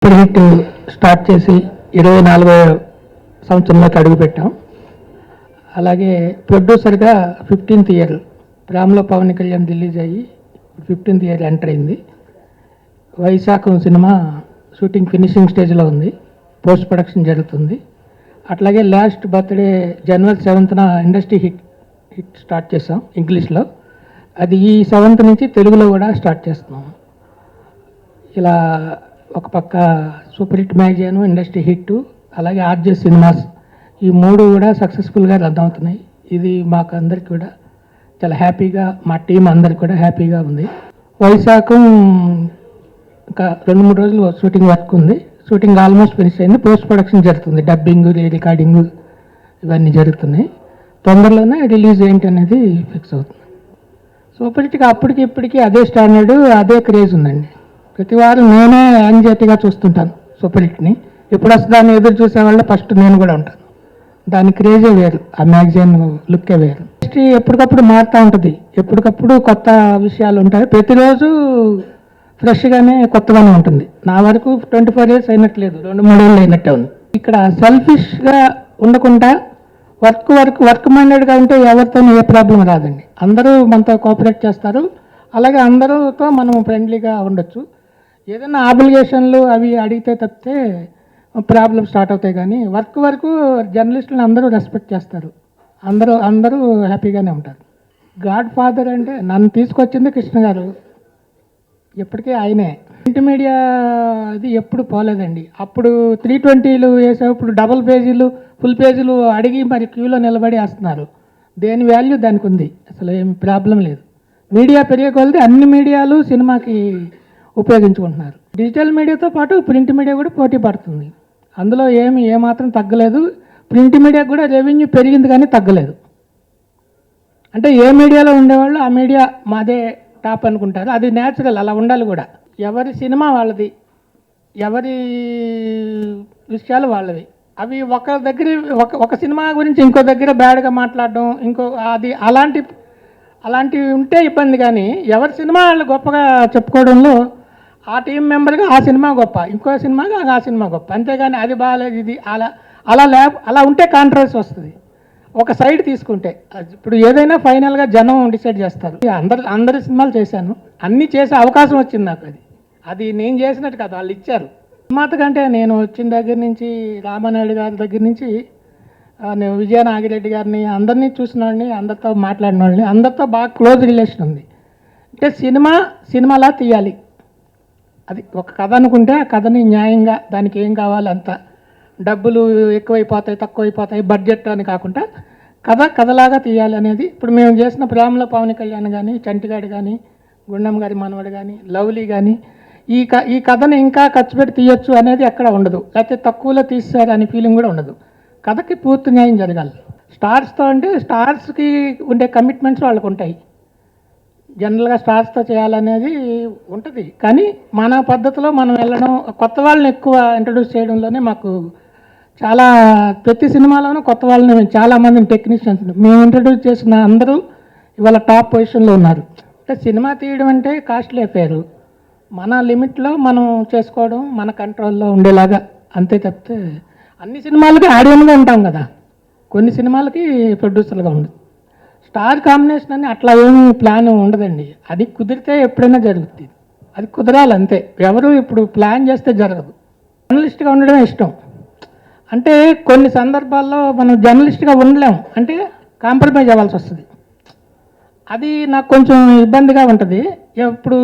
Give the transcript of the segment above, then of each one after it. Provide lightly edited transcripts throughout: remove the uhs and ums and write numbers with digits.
Super hit start చేసి 24వ సంవత్సరంలోకి అడుగుపెట్టాం. అలాగే ప్రొడ్యూసర్గా 15th ఇయర్ రామ్లో పవన్ కళ్యాణ్ రిలీజ్ అయ్యి 15th ఇయర్ ఎంటర్ అయింది. వైశాఖం సినిమా షూటింగ్ ఫినిషింగ్ స్టేజ్లో ఉంది, పోస్ట్ ప్రొడక్షన్ జరుగుతుంది. అట్లాగే లాస్ట్ బర్త్డే జనవరి 7th ఇండస్ట్రీ హిట్ స్టార్ట్ చేసాం ఇంగ్లీష్లో. అది ఈ 7th నుంచి తెలుగులో కూడా స్టార్ట్ చేస్తున్నాం. ఇలా ఒక పక్క super hit magazine, industry hit, అలాగే ఆర్జే సినిమాస్, ఈ మూడు కూడా సక్సెస్ఫుల్గా రన్ అవుతున్నాయి. ఇది మాకు అందరికి కూడా చాలా హ్యాపీగా, మా టీం అందరికి కూడా హ్యాపీగా ఉంది. వైశాఖం ఇంకా 2-3 రోజులు షూటింగ్ వర్క్ ఉంది. షూటింగ్ ఆల్మోస్ట్ ఫినిష్ అయింది. పోస్ట్ ప్రొడక్షన్ జరుగుతుంది, డబ్బింగ్, రికార్డింగ్ ఇవన్నీ జరుగుతున్నాయి. తొందరలోనే రిలీజ్ ఏంటి అనేది ఫిక్స్ అవుతుంది. సూపర్ హిట్గా అప్పటికి ఇప్పటికీ అదే స్టాండర్డు, అదే క్రేజ్ ఉందండి. ప్రతి వారం నేనే యాంగ్జైటీగా చూస్తుంటాను సూపర్ హిట్ని. ఎప్పుడు దాన్ని ఎదురు చూసేవాళ్ళ ఫస్ట్ నేను కూడా ఉంటాను. దాని క్రేజే వేరు, ఆ మ్యాగజైన్ లుక్కే వేరు. హిస్టరీ ఎప్పటికప్పుడు మారుతూ ఉంటుంది, ఎప్పటికప్పుడు కొత్త విషయాలు ఉంటాయి. ప్రతిరోజు ఫ్రెష్గానే కొత్తగానే ఉంటుంది. నా వరకు 24 years అయినట్లేదు, 2-3 ఏళ్ళు అయినట్టే ఉంది. ఇక్కడ సెల్ఫిష్గా ఉండకుండా వర్క్ మైండెడ్గా ఉంటే ఎవరితో ఏ ప్రాబ్లం రాదండి. అందరూ మనతో కోఆపరేట్ చేస్తారు. అలాగే అందరితో మనం ఫ్రెండ్లీగా ఉండొచ్చు. ఏదైనా ఆబ్లిగేషన్లు అవి అడిగితే తప్పితే ప్రాబ్లం స్టార్ట్ అవుతాయి. కానీ వరకు జర్నలిస్టులను అందరూ రెస్పెక్ట్ చేస్తారు. అందరూ హ్యాపీగానే ఉంటారు. గాడ్ ఫాదర్ అంటే నన్ను తీసుకొచ్చింది కృష్ణ గారు, ఎప్పటికీ ఆయనే. ప్రింట్ మీడియా అది ఎప్పుడు పోలేదండి. అప్పుడు 320లు వేసేటప్పుడు డబుల్ పేజీలు, ఫుల్ పేజీలు అడిగి మరి క్యూలో నిలబడి వేస్తున్నారు. దేని వాల్యూ దానికి ఉంది, అసలు ఏం ప్రాబ్లం లేదు. మీడియా పెరిగే కొలది అన్ని మీడియాలు సినిమాకి ఉపయోగించుకుంటున్నారు. డిజిటల్ మీడియాతో పాటు ప్రింట్ మీడియా కూడా పోటీ పడుతుంది. అందులో ఏమాత్రం తగ్గలేదు. ప్రింట్ మీడియా కూడా రెవెన్యూ పెరిగింది కానీ తగ్గలేదు. అంటే ఏ మీడియాలో ఉండేవాళ్ళు ఆ మీడియా మాదే టాప్ అనుకుంటారు. అది న్యాచురల్, అలా ఉండాలి కూడా. ఎవరి సినిమా వాళ్ళది, ఎవరి విషయాలు వాళ్ళవి. అవి ఒక దగ్గర ఒక సినిమా గురించి ఇంకో దగ్గర బ్యాడ్గా మాట్లాడడం, అది అలాంటివి ఉంటే ఇబ్బంది. కానీ ఎవరి సినిమా వాళ్ళు గొప్పగా చెప్పుకోవడంలో ఆ టీం మెంబర్గా ఆ సినిమా గొప్ప, ఇంకో సినిమాగా ఆ సినిమా గొప్ప. అంతేగాని అది బాగాలేదు ఇది అలా ఉంటే కాంట్రవర్సీ వస్తుంది. ఒక సైడ్ తీసుకుంటే ఇప్పుడు ఏదైనా ఫైనల్గా జనం డిసైడ్ చేస్తారు. అందరి సినిమాలు చేశాను, అన్నీ చేసే అవకాశం వచ్చింది నాకు. అది నేను చేసినట్టు కాదు, వాళ్ళు ఇచ్చారు. నిర్మాత కంటే నేను వచ్చిన దగ్గర నుంచి రామానాయుడు గారి దగ్గర నుంచి నేను విజయ నాగిరెడ్డి గారిని అందరినీ చూసిన వాళ్ళని, అందరితో మాట్లాడిన వాళ్ళని, అందరితో బాగా క్లోజ్ రిలేషన్ ఉంది. అంటే సినిమాలా తీయాలి. అది ఒక కథ అనుకుంటే ఆ కథని న్యాయంగా, దానికి ఏం కావాలి అంత, డబ్బులు ఎక్కువైపోతాయి తక్కువైపోతాయి బడ్జెట్ అని కాకుండా కథలాగా తీయాలి అనేది. ఇప్పుడు మేము చేసిన ప్రేమలో పవన్ కళ్యాణ్ కానీ, చంటిగాడు కానీ, గుండం గారి మనవడు కానీ, లవ్లీ కానీ, ఈ కథని ఇంకా ఖర్చు పెట్టి తీయొచ్చు అనేది ఎక్కడ ఉండదు. లేకపోతే తక్కువలో తీస్తారు అనే ఫీలింగ్ కూడా ఉండదు. కథకి పూర్తి న్యాయం జరగాలి. స్టార్స్తో అంటే స్టార్స్కి ఉండే కమిట్మెంట్స్ వాళ్ళకు ఉంటాయి. జనరల్గా స్టార్స్తో చేయాలనేది ఉంటుంది. కానీ మన పద్ధతిలో మనం వెళ్ళడం, కొత్త వాళ్ళని ఎక్కువ ఇంట్రడ్యూస్ చేయడంలోనే మాకు చాలా, ప్రతి సినిమాలోనూ కొత్త వాళ్ళని చాలామందిని టెక్నీషియన్స్ మేము ఇంట్రడ్యూస్ చేసిన అందరూ ఇవాళ టాప్ పొజిషన్లో ఉన్నారు. అంటే సినిమా తీయడం అంటే కాస్ట్లీ అఫేరు. మన లిమిట్లో మనం చేసుకోవడం, మన కంట్రోల్లో ఉండేలాగా, అంతే తప్పితే అన్ని సినిమాలకి ఆడియన్గా ఉంటాం కదా, కొన్ని సినిమాలకి ప్రొడ్యూసర్గా ఉండదు. స్టార్ కాంబినేషన్ అని అట్లా ఏమీ ప్లాన్ ఉండదండి. అది కుదిరితే ఎప్పుడైనా జరుగుతుంది, అది కుదరాలి అంతే. ఎవరు ఇప్పుడు ప్లాన్ చేస్తే జరగదు. జర్నలిస్ట్గా ఉండడమే ఇష్టం. అంటే కొన్ని సందర్భాల్లో మనం జర్నలిస్ట్గా ఉండలేం, అంటే కాంప్రమైజ్ అవ్వాల్సి వస్తుంది. అది నాకు కొంచెం ఇబ్బందిగా ఉంటుంది. ఇప్పుడు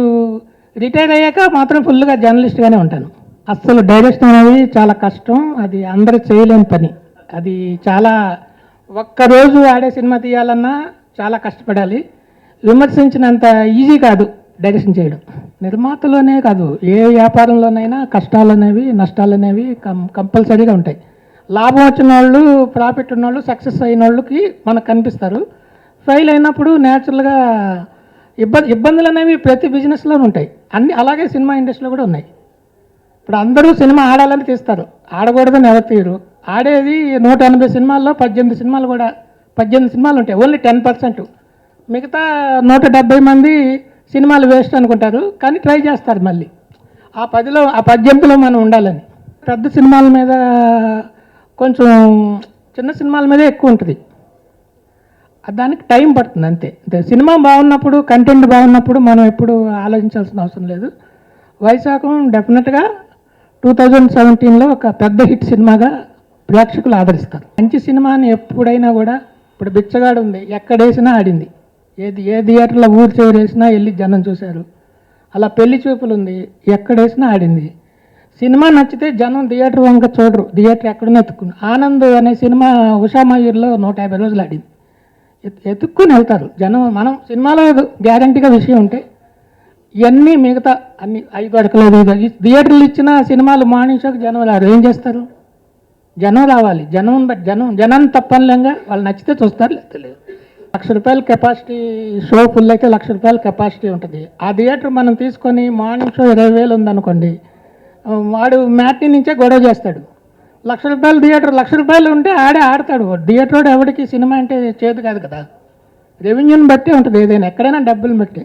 రిటైర్ అయ్యాక మాత్రం ఫుల్గా జర్నలిస్ట్గానే ఉంటాను. అస్సలు డైరెక్షన్ అనేది చాలా కష్టం, అది అందరూ చేయలేని పని. అది చాలా, ఒక్కరోజు ఆడే సినిమా తీయాలన్నా చాలా కష్టపడాలి. విమర్శించినంత ఈజీ కాదు డైరెక్షన్ చేయడం. నిర్మాతలోనే కాదు, ఏ వ్యాపారంలోనైనా కష్టాలు అనేవి, నష్టాలు అనేవి కంపల్సరీగా ఉంటాయి. లాభం వచ్చిన వాళ్ళు, ప్రాఫిట్ ఉన్నవాళ్ళు, సక్సెస్ అయిన వాళ్ళకి మనకు కనిపిస్తారు. ఫెయిల్ అయినప్పుడు న్యాచురల్గా ఇబ్బందులు అనేవి ప్రతి బిజినెస్లోనూ ఉంటాయి. అలాగే సినిమా ఇండస్ట్రీలో కూడా ఉన్నాయి. ఇప్పుడు అందరూ సినిమా ఆడాలని తీస్తారు, ఆడకూడదని ఎవరు తీయరు. ఆడేది 180 సినిమాల్లో 18 సినిమాలు కూడా, 18 సినిమాలు ఉంటాయి, ఓన్లీ 10%. మిగతా 170 మంది సినిమాలు వేస్ట్ అనుకుంటారు, కానీ ట్రై చేస్తారు మళ్ళీ. ఆ 18లో మనం ఉండాలని. పెద్ద సినిమాల మీద కొంచెం చిన్న సినిమాల మీదే ఎక్కువ ఉంటుంది. దానికి టైం పడుతుంది అంతే. సినిమా బాగున్నప్పుడు, కంటెంట్ బాగున్నప్పుడు మనం ఎప్పుడు ఆలోచించాల్సిన అవసరం లేదు. వైశాఖం డెఫినెట్గా 2017లో ఒక పెద్ద హిట్ సినిమాగా ప్రేక్షకులు ఆదరిస్తారు. మంచి సినిమాని ఎప్పుడైనా కూడా, ఇప్పుడు బిచ్చగాడు ఉంది, ఎక్కడేసినా ఆడింది. ఏ థియేటర్లో ఊరు చివరి వేసినా వెళ్ళి జనం చూశారు. అలా పెళ్లి చూపులు ఉంది, ఎక్కడేసినా ఆడింది. సినిమా నచ్చితే జనం థియేటర్ వంక చూడరు, థియేటర్ ఎక్కడనే ఎత్తుకుని. ఆనంద్ అనే సినిమా ఉషామయూర్లో 150 రోజులు ఆడింది. ఎత్తుక్కుని వెళ్తారు జనం. మనం సినిమాలో గ్యారంటీగా విషయం ఉంటే ఇవన్నీ మిగతా అన్ని 5 అడకలేదు థియేటర్లు ఇచ్చిన సినిమాలు మార్నింగ్ షోకి జనం రారు. ఏం చేస్తారు? జనం రావాలి. జనాన్ని తప్పనిలేంగా వాళ్ళు నచ్చితే చూస్తారు, లేకపోతే లేదు. ₹1,00,000 కెపాసిటీ షో ఫుల్ అయితే ₹1,00,000 కెపాసిటీ ఉంటుంది. ఆ థియేటర్ మనం తీసుకొని మార్నింగ్ షో 20,000 ఉందనుకోండి, వాడు మ్యాట్నీ నుంచే గొడవ చేస్తాడు. ₹1,00,000 థియేటర్ ₹1,00,000 ఉంటే ఆడతాడు. థియేటర్ వాడు ఎవరికి సినిమా అంటే చేతి కాదు కదా. రెవెన్యూని బట్టే ఉంటుంది ఏదైనా, ఎక్కడైనా డబ్బులు బట్టే.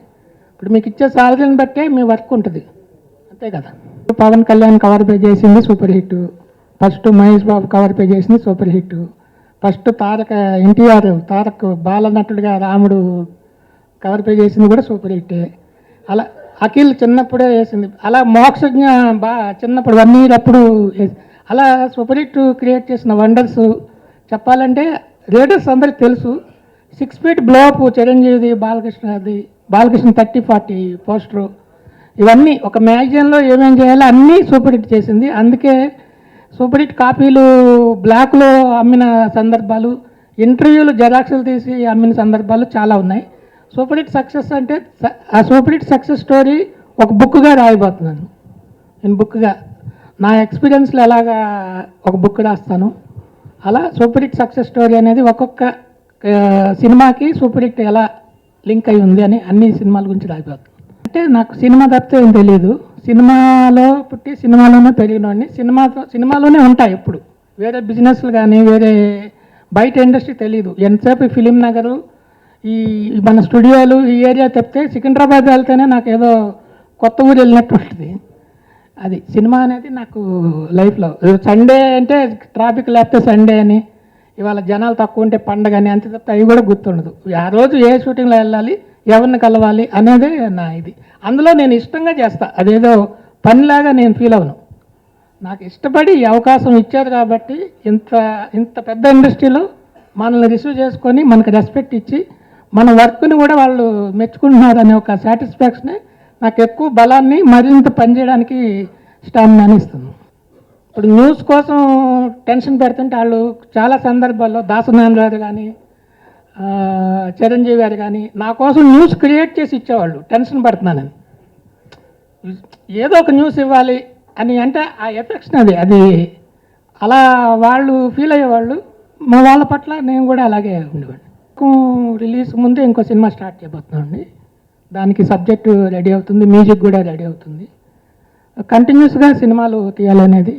ఇప్పుడు మీకు ఇచ్చే సాలరీని బట్టే మీ వర్క్ ఉంటుంది, అంతే కదా. పవన్ కళ్యాణ్ కవర్ పే చేసింది super hit. First Mahesh Babu cover pay చేసింది సూపర్ హిట్. ఫస్ట్ తారక్ బాలనటుడిగా రాముడు కవర్ పే చేసింది కూడా సూపర్ హిట్టే. అలా అఖిల్ చిన్నప్పుడే వేసింది. అలా మోక్షజ్ఞ చిన్నప్పుడు 1 year అప్పుడు అలా సూపర్ హిట్ క్రియేట్ చేసిన వండర్స్ చెప్పాలంటే రేటర్స్ అందరికి తెలుసు. 6 feet బ్లోఅప్ చిరంజీవిది, బాలకృష్ణ 30-40 పోస్టరు, ఇవన్నీ ఒక మ్యాగజైన్లో ఏమేం చేయాలో అన్నీ సూపర్ హిట్ చేసింది. అందుకే సూపర్ హిట్ కాపీలు బ్లాక్లో అమ్మిన సందర్భాలు, ఇంటర్వ్యూలు జెరాక్స్లు తీసి అమ్మిన సందర్భాలు చాలా ఉన్నాయి. సూపర్ హిట్ సక్సెస్ అంటే ఆ సూపర్ హిట్ సక్సెస్ స్టోరీ ఒక బుక్గా రాయబోతున్నాను నేను. బుక్గా నా ఎక్స్పీరియన్స్లో ఎలాగా ఒక బుక్ రాస్తాను, అలా సూపర్ హిట్ సక్సెస్ స్టోరీ అనేది ఒక్కొక్క సినిమాకి సూపర్ హిట్ ఎలా లింక్ అయి ఉంది అని అన్ని సినిమాల గురించి రాయిపోతుంది. అంటే నాకు సినిమా తప్పితే ఏం తెలియదు. సినిమాలో పుట్టి సినిమాలోనే పెరిగినవాడిని. సినిమాలోనే ఉంటాయి ఎప్పుడు. వేరే బిజినెస్లు కానీ వేరే బయట ఇండస్ట్రీ తెలియదు. ఎంతసేపు ఫిలిం నగరు, ఈ మన స్టూడియోలు, ఈ ఏరియా తప్పితే సికింద్రాబాద్ వెళ్తేనే నాకు ఏదో కొత్త ఊరు వెళ్ళినట్టు ఉంటుంది. అది సినిమా అనేది నాకు లైఫ్లో. సండే అంటే ట్రాఫిక్ లేకపోతే సండే అని, ఇవాళ జనాలు తక్కువ ఉంటే పండగ అని, అంతే తప్ప అవి కూడా గుర్తుండదు. ఆ రోజు ఏ షూటింగ్లో వెళ్ళాలి, ఎవరిని కలవాలి అనేదే నా ఇది. అందులో నేను ఇష్టంగా చేస్తా, అదేదో పనిలాగా నేను ఫీల్ అవ్వను. నాకు ఇష్టపడి ఈ అవకాశం ఇచ్చారు కాబట్టి ఇంత పెద్ద ఇండస్ట్రీలో మనల్ని రిసీవ్ చేసుకొని మనకు రెస్పెక్ట్ ఇచ్చి మన వర్క్ని కూడా వాళ్ళు మెచ్చుకుంటున్నారనే ఒక సాటిస్ఫాక్షనే నాకు ఎక్కువ బలాన్ని మరింత పనిచేయడానికి స్టామినాని ఇస్తుంది. ఇప్పుడు న్యూస్ కోసం టెన్షన్ పెడుతుంటే వాళ్ళు చాలా సందర్భాల్లో దాసనారాయణ కానీ చిరంజీవి గారు కానీ నా కోసం న్యూస్ క్రియేట్ చేసి ఇచ్చేవాళ్ళు. టెన్షన్ పడుతున్నానని, ఏదో ఒక న్యూస్ ఇవ్వాలి అని, అంటే ఆ ఎఫెక్షన్ అది అలా వాళ్ళు ఫీల్ అయ్యేవాళ్ళు. మా వాళ్ళ పట్ల నేను కూడా అలాగే ఉండేవాడిని. రిలీజ్ ముందే ఇంకో సినిమా స్టార్ట్ చేయబోతున్నామండి. దానికి సబ్జెక్టు రెడీ అవుతుంది, మ్యూజిక్ కూడా రెడీ అవుతుంది. కంటిన్యూస్గా సినిమాలు తీయాలనేది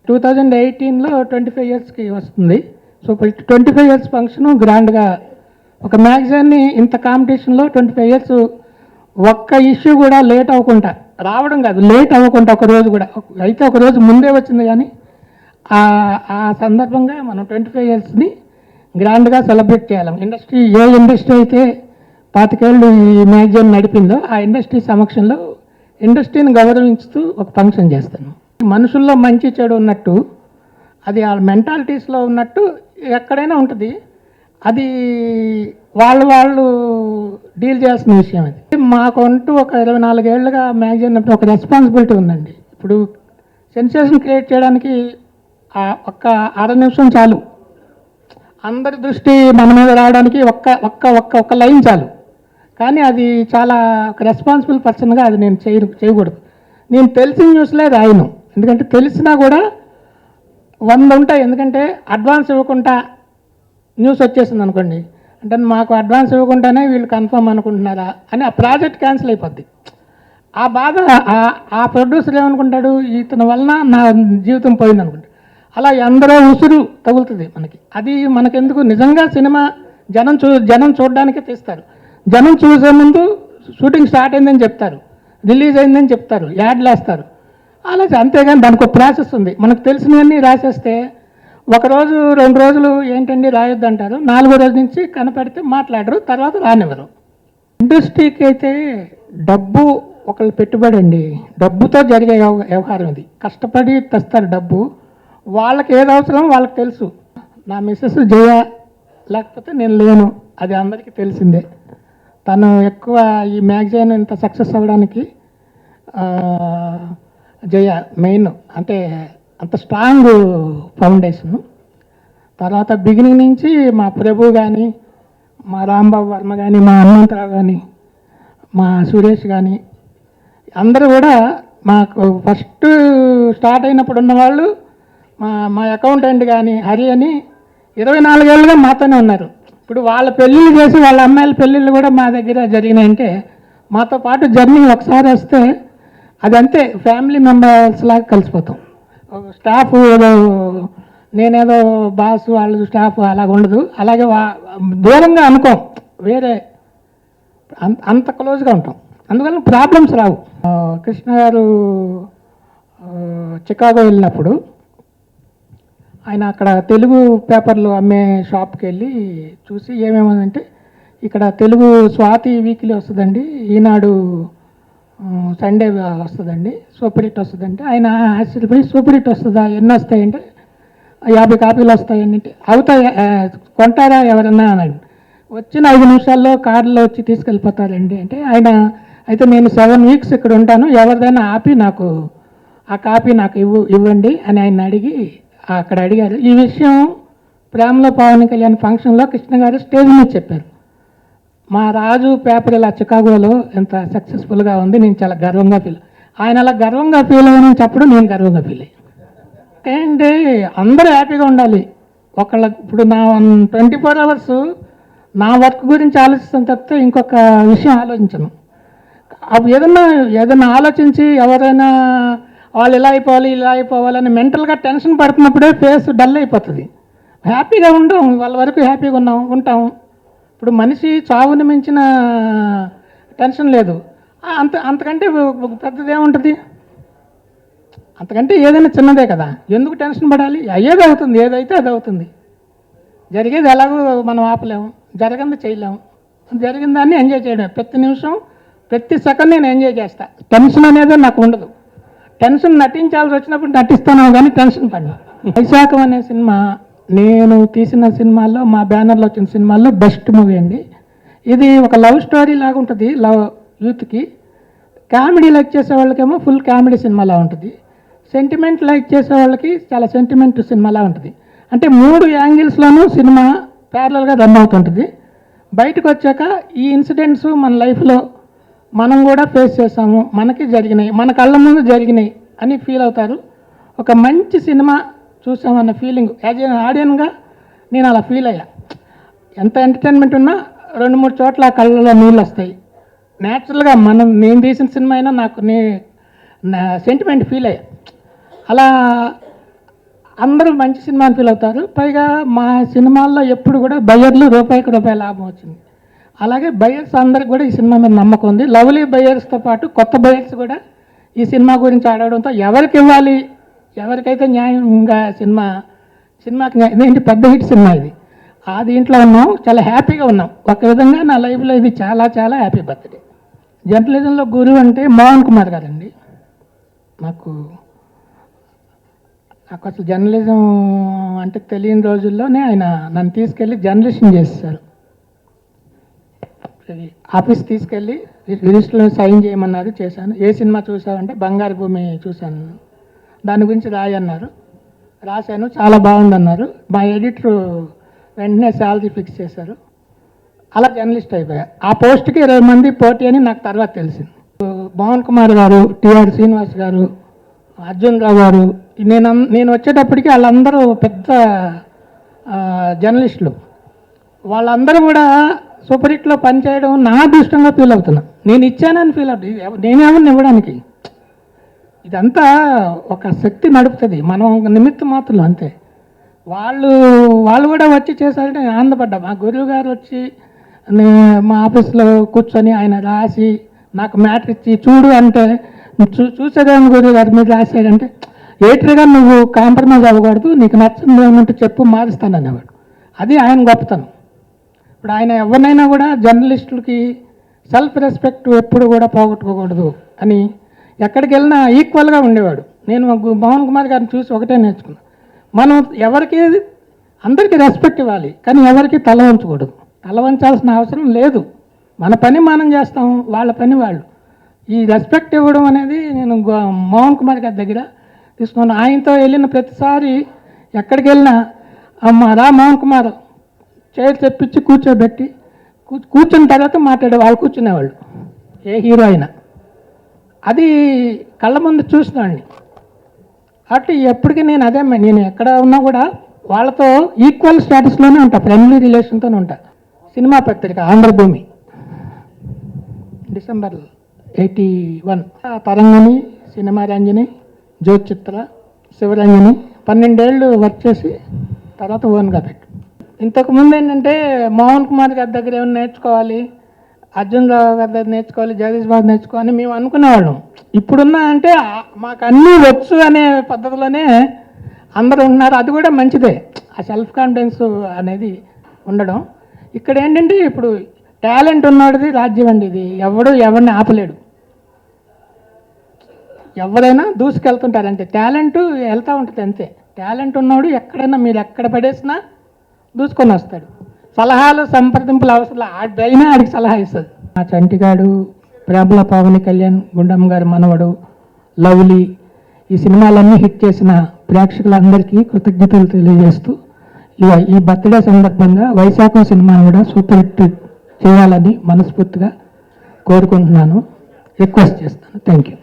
2018లో 25 yearsకి వస్తుంది. సో 25 years ఫంక్షను గ్రాండ్గా ఒక మ్యాగజైన్ని ఇంత కాంపిటీషన్లో 25 years ఒక్క ఇష్యూ కూడా లేట్ అవ్వకుండా రావడం కాదు, లేట్ అవ్వకుండా ఒక రోజు కూడా, అయితే ఒక రోజు ముందే వచ్చింది. కానీ ఆ సందర్భంగా మనం 25 yearsని గ్రాండ్గా సెలబ్రేట్ చేయాలి. ఏ ఇండస్ట్రీ అయితే 25 ఏళ్ళు ఈ మ్యాగజైన్ నడిపిందో ఆ ఇండస్ట్రీ సమక్షంలో ఇండస్ట్రీని గౌరవించుతూ ఒక ఫంక్షన్ చేస్తాను. మనుషుల్లో మంచి చెడు ఉన్నట్టు, అది ఆ మెంటాలిటీస్లో ఉన్నట్టు ఎక్కడైనా ఉంటుంది. అది వాళ్ళు డీల్ చేయాల్సిన విషయం. అది మాకంటూ ఒక 24 ఏళ్ళుగా మ్యాగజైన్ ఒక రెస్పాన్సిబిలిటీ ఉందండి. ఇప్పుడు సెన్సేషన్ క్రియేట్ చేయడానికి ఒక్క 1/2 నిమిషం చాలు. అందరి దృష్టి మన మీద రావడానికి ఒక్క లైన్ చాలు. కానీ అది చాలా ఒక రెస్పాన్సిబుల్ పర్సన్గా అది నేను చేయకూడదు. నేను తెలిసిన న్యూస్లే రాయను, ఎందుకంటే తెలిసినా కూడా 100 ఉంటాయి. ఎందుకంటే అడ్వాన్స్ ఇవ్వకుండా న్యూస్ వచ్చేసింది అనుకోండి, అంటే మాకు అడ్వాన్స్ ఇవ్వకుండానే వీళ్ళు కన్ఫర్మ్ అనుకుంటున్నారా అని ఆ ప్రాజెక్ట్ క్యాన్సిల్ అయిపోద్ది. ఆ బాధ ఆ ప్రొడ్యూసర్ ఏమనుకుంటాడు, ఇతని వలన నా జీవితం పోయింది అనుకుంటాడు. అలా ఎందరో ఉసురు తగులుతుంది మనకి. అది మనకెందుకు? నిజంగా సినిమా జనం చూడడానికే తీస్తారు. జనం చూసే ముందు షూటింగ్ స్టార్ట్ అయిందని చెప్తారు. రిలీజ్ అయిందని చెప్తారు, యాడ్లు వేస్తారు. అలా అంతేగాని దానికి ఒక ప్రాసెస్ ఉంది. మనకు తెలిసినవన్నీ రాసేస్తే ఒకరోజు 2 రోజులు ఏంటండి రాయొద్దు అంటారు, 4వ రోజు నుంచి కనపడితే మాట్లాడరు, తర్వాత రానివ్వరు. ఇండస్ట్రీకి అయితే డబ్బు ఒకళ్ళు పెట్టుబడి అండి, డబ్బుతో జరిగే వ్యవహారం ఇది. కష్టపడి తెస్తారు డబ్బు, వాళ్ళకి ఏది అవసరం వాళ్ళకి తెలుసు. నా మిస్సెస్ జయ లేకపోతే నేను లేను, అది అందరికీ తెలిసిందే. తను ఎక్కువ ఈ మ్యాగజైన్ ఇంత సక్సెస్ అవ్వడానికి జయ మెయిన్, అంటే అంత స్ట్రాంగ్ ఫౌండేషన్. తర్వాత బిగినింగ్ నుంచి మా ప్రభు కానీ, మా రాంబాబు వర్మ కానీ, మా హనుమంతరావు కానీ, మా సురేష్ కానీ అందరూ కూడా మాకు ఫస్ట్ స్టార్ట్ అయినప్పుడు ఉన్నవాళ్ళు, మా అకౌంటెంట్ కానీ హరి అని 24 ఏళ్ళుగా మాతోనే ఉన్నారు. ఇప్పుడు వాళ్ళ పెళ్ళిళ్ళు చేసి వాళ్ళ అమ్మాయిల పెళ్ళిళ్ళు కూడా మా దగ్గర జరిగినాయంటే మాతో పాటు జర్నీ ఒకసారి వస్తే అదంతే ఫ్యామిలీ మెంబర్స్ లాగా కలిసిపోతాం. స్టాఫ్ ఏదో నేనేదో బాస్ వాళ్ళు స్టాఫ్ అలాగ ఉండదు. అలాగే దూరంగా అనుకోం, వేరే అంత క్లోజ్గా ఉంటాం. అందువల్ల ప్రాబ్లమ్స్ రావు. కృష్ణ గారు చికాగో వెళ్ళినప్పుడు ఆయన అక్కడ తెలుగు పేపర్లు అమ్మే షాప్కి వెళ్ళి చూసి ఏమేమంటే ఇక్కడ తెలుగు స్వాతి వీక్లీ వస్తుందండి, ఈనాడు సండే వస్తుందండి, సూపర్ హిట్ వస్తుందంటే ఆయన ఆశ్చర్యపోయి సూపర్ హిట్ వస్తుందా, ఎన్ని వస్తాయంటే 50 కాపీలు వస్తాయండి. అవుతాయి, కొంటారా ఎవరన్నా అన్నాడు. వచ్చిన 5 నిమిషాల్లో కారులో వచ్చి తీసుకెళ్ళిపోతారండి అంటే ఆయన అయితే నేను 7 వీక్స్ ఇక్కడ ఉంటాను, ఎవరిదైనా ఆపి నాకు ఆ కాపీ నాకు ఇవ్వండి అని ఆయన అడిగి అక్కడ అడిగారు. ఈ విషయం ప్రేమలో పవన్ కళ్యాణ్ ఫంక్షన్లో కృష్ణ గారు స్టేజ్ మీద చెప్పారు. మా రాజు పేపర్ ఇలా చికాగోలో ఎంత సక్సెస్ఫుల్గా ఉంది, నేను చాలా గర్వంగా ఆయన అలా గర్వంగా ఫీల్ అయ్యానని చెప్పడం నేను గర్వంగా ఫీల్ అయ్యాను. అంటే అందరూ హ్యాపీగా ఉండాలి. ఇప్పుడు నా 24 అవర్స్ నా వర్క్ గురించి ఆలోచిస్తాను తప్పితే ఇంకొక విషయం ఆలోచించను. అవి ఏదైనా ఆలోచించి ఎవరైనా వాళ్ళు ఇలా అయిపోవాలని మెంటల్గా టెన్షన్ పడుతున్నప్పుడే ఫేస్ డల్ అయిపోతుంది. హ్యాపీగా ఉండం, వాళ్ళ వరకు హ్యాపీగా ఉంటాం. ఇప్పుడు మనిషి చావుని మించిన టెన్షన్ లేదు. అంతకంటే పెద్దదేముంటుంది, అంతకంటే ఏదైనా చిన్నదే కదా, ఎందుకు టెన్షన్ పడాలి? అయ్యేది అవుతుంది, ఏదైతే అది అవుతుంది. జరిగేది ఎలాగో మనం ఆపలేము, జరగంది చేయలేము. జరిగిన దాన్ని ఎంజాయ్ చేయడం, ప్రతి నిమిషం ప్రతి సెకండ్ నేను ఎంజాయ్ చేస్తా. టెన్షన్ అనేది నాకు ఉండదు. టెన్షన్ నటించాల్సి వచ్చినప్పుడు నటిస్తాను కానీ టెన్షన్ పడినా. వైశాఖం అనే సినిమా నేను తీసిన సినిమాల్లో, మా బ్యానర్లో వచ్చిన సినిమాల్లో బెస్ట్ మూవీ అండి. ఇది ఒక లవ్ స్టోరీ లాగా ఉంటుంది, యూత్కి. కామెడీ లైక్ చేసే వాళ్ళకేమో ఫుల్ కామెడీ సినిమాలా ఉంటుంది, సెంటిమెంట్ లైక్ చేసే వాళ్ళకి చాలా సెంటిమెంట్ సినిమాలా ఉంటుంది. అంటే 3 యాంగిల్స్లోనూ సినిమా ప్యారలల్గా రన్ అవుతుంటుంది. బయటకు వచ్చాక ఈ ఇన్సిడెంట్స్ మన లైఫ్లో మనం కూడా ఫేస్ చేసాము, మనకి జరిగినాయి, మన కళ్ళ ముందు జరిగినాయి అని ఫీల్ అవుతారు. ఒక మంచి సినిమా చూసామన్న ఫీలింగ్ యాజ్ ఏ ఆడియన్గా నేను అలా ఫీల్ అయ్యా. ఎంత ఎంటర్టైన్మెంట్ ఉన్నా 2-3 చోట్ల ఆ కళ్ళలో నీళ్ళు వస్తాయి. న్యాచురల్గా నేను తీసిన సినిమా అయినా నాకు నా సెంటిమెంట్ ఫీల్ అయ్యా. అలా అందరూ మంచి సినిమా అని ఫీల్ అవుతారు. పైగా మా సినిమాల్లో ఎప్పుడు కూడా బయ్యర్లు రూపాయికి రూపాయి లాభం వచ్చింది. అలాగే బయ్యర్స్ అందరికి కూడా ఈ సినిమా మీద నమ్మకం ఉంది. లవ్లీ బయ్యర్స్తో పాటు కొత్త బయ్యర్స్ కూడా ఈ సినిమా గురించి ఆడడంతో ఎవరికి ఇవ్వాలి, ఎవరికైతే న్యాయంగా సినిమాకి ఇదేంటి పెద్ద హిట్ సినిమా ఇది. ఆ దీంట్లో ఉన్నాం, చాలా హ్యాపీగా ఉన్నాం. ఒక విధంగా నా లైఫ్లో ఇది చాలా చాలా హ్యాపీ బర్త్డే. జర్నలిజంలో గురువు అంటే మోహన్ కుమార్ గారండి. నాకు అసలు జర్నలిజం అంటే తెలియని రోజుల్లోనే ఆయన నన్ను తీసుకెళ్ళి జర్నలిస్ట్ని చేసేసారు. ఆఫీస్ తీసుకెళ్ళి రిజిస్టర్లో సైన్ చేయమన్నారు, చేశాను. ఏ సినిమా చూసావంటే బంగారు భూమి చూశాను, దాని గురించి రాయన్నారు. రాశాను, చాలా బాగుందన్నారు. మా ఎడిటర్ వెంటనే శాలరీ ఫిక్స్ చేశారు. అలా జర్నలిస్ట్ అయిపోయా. ఆ పోస్ట్కి 20 మంది పోటీ అని నాకు తర్వాత తెలిసింది. మోహన్ కుమార్ గారు, టిఆర్ శ్రీనివాస్ గారు, అర్జున్ రావు గారు, నేను వచ్చేటప్పటికి వాళ్ళందరూ పెద్ద జర్నలిస్టులు. వాళ్ళందరూ కూడా సూపర్ హిట్లో పనిచేయడం నా అదృష్టంగా ఫీల్ అవుతున్నా. నేను ఇచ్చానని ఫీల్ అవుతుంది, నేనేమన్నా ఇవ్వడానికి. ఇదంతా ఒక శక్తి నడుపుతుంది, మనం నిమిత్త మాత్రం అంతే. వాళ్ళు కూడా వచ్చి చేశారంటే ఆనందపడ్డా. మా గురువు గారు వచ్చి మా ఆఫీస్లో కూర్చొని ఆయన రాసి నాకు మ్యాటర్ ఇచ్చి చూడు అంటే చూసేదాని గురి వారి మీద రాశాడంటే ఏటర్గా నువ్వు కాంప్రమైజ్ అవ్వకూడదు, నీకు నచ్చింది ఏమంటే చెప్పు మారుస్తాను అనేవాడు. అది ఆయన గొప్పతనం. ఇప్పుడు ఆయన ఎవరినైనా కూడా జర్నలిస్టులకి సెల్ఫ్ రెస్పెక్ట్ ఎప్పుడు కూడా పోగొట్టుకోకూడదు అని ఎక్కడికి వెళ్ళినా ఈక్వల్గా ఉండేవాడు. నేను మోహన్ కుమార్ గారిని చూసి ఒకటే నేర్చుకున్నాను, మనం ఎవరికి అందరికీ రెస్పెక్ట్ ఇవ్వాలి, కానీ ఎవరికి తల వంచకూడదు. తల వంచాల్సిన అవసరం లేదు. మన పని మనం చేస్తాం, వాళ్ళ పని వాళ్ళు. ఈ రెస్పెక్ట్ ఇవ్వడం అనేది నేను మోహన్ కుమార్ గారి దగ్గర తీసుకున్నాను. ఆయనతో వెళ్ళిన ప్రతిసారి ఎక్కడికి వెళ్ళినా అమ్మ రా మోహన్ కుమార్ చైర్ తెప్పించి కూర్చోబెట్టి కూర్చున్న తర్వాత మాట్లాడే వాళ్ళు కూర్చునేవాళ్ళు, ఏ హీరో అయినా. అది కళ్ళ ముందు చూసినాడిని. అటు ఎప్పటికీ నేను ఎక్కడ ఉన్నా కూడా వాళ్ళతో ఈక్వల్ స్టేటస్లోనే ఉంటా, ఫ్రెండ్లీ రిలేషన్తోనే ఉంటా. సినిమా పత్రిక ఆంధ్రభూమి డిసెంబర్ 81 తరంగిణి, సినిమా రంజని, జ్యోతిచిత్ర, శివరంజని 12 ఏళ్ళు వర్క్ చేసి తర్వాత ఓన్గా పెట్టు. ఇంతకుముందు ఏంటంటే మోహన్ కుమార్ గారి దగ్గర ఏమైనా నేర్చుకోవాలి, అర్జున్ రావు గారి దగ్గర నేర్చుకోవాలి, జగదీష్ బాబు నేర్చుకోవాలని మేము అనుకునేవాళ్ళం. ఇప్పుడున్నా అంటే మాకు అన్నీ వచ్చు అనే పద్ధతిలోనే అందరూ ఉన్నారు. అది కూడా మంచిదే, ఆ సెల్ఫ్ కాన్ఫిడెన్స్ అనేది ఉండడం. ఇక్కడ ఏంటంటే ఇప్పుడు టాలెంట్ ఉన్నవాడిది రాజ్యం అండి. ఇది ఎవరిని ఆపలేడు. ఎవరైనా దూసుకెళ్తుంటారు అంతే. టాలెంట్ వెళ్తూ ఉంటుంది అంతే. టాలెంట్ ఉన్నవాడు ఎక్కడైనా మీరు ఎక్కడ పడేసినా దూసుకొని వస్తాడు. సలహాలు సంప్రదింపులు అవసరం, ఆడైనా ఆడికి సలహా ఇస్తుంది. ఆ చంటిగాడు, ప్రబల పవన్ కళ్యాణ్, గుండమ్మ గారి మనవడు, లవ్లీ, ఈ సినిమాలన్నీ హిట్ చేసిన ప్రేక్షకులందరికీ కృతజ్ఞతలు తెలియజేస్తూ ఈ బర్త్డే సందర్భంగా వైశాఖం సినిమాను కూడా సూపర్ హిట్ చేయాలని మనస్ఫూర్తిగా కోరుకుంటున్నాను, రిక్వెస్ట్ చేస్తాను. Thank you.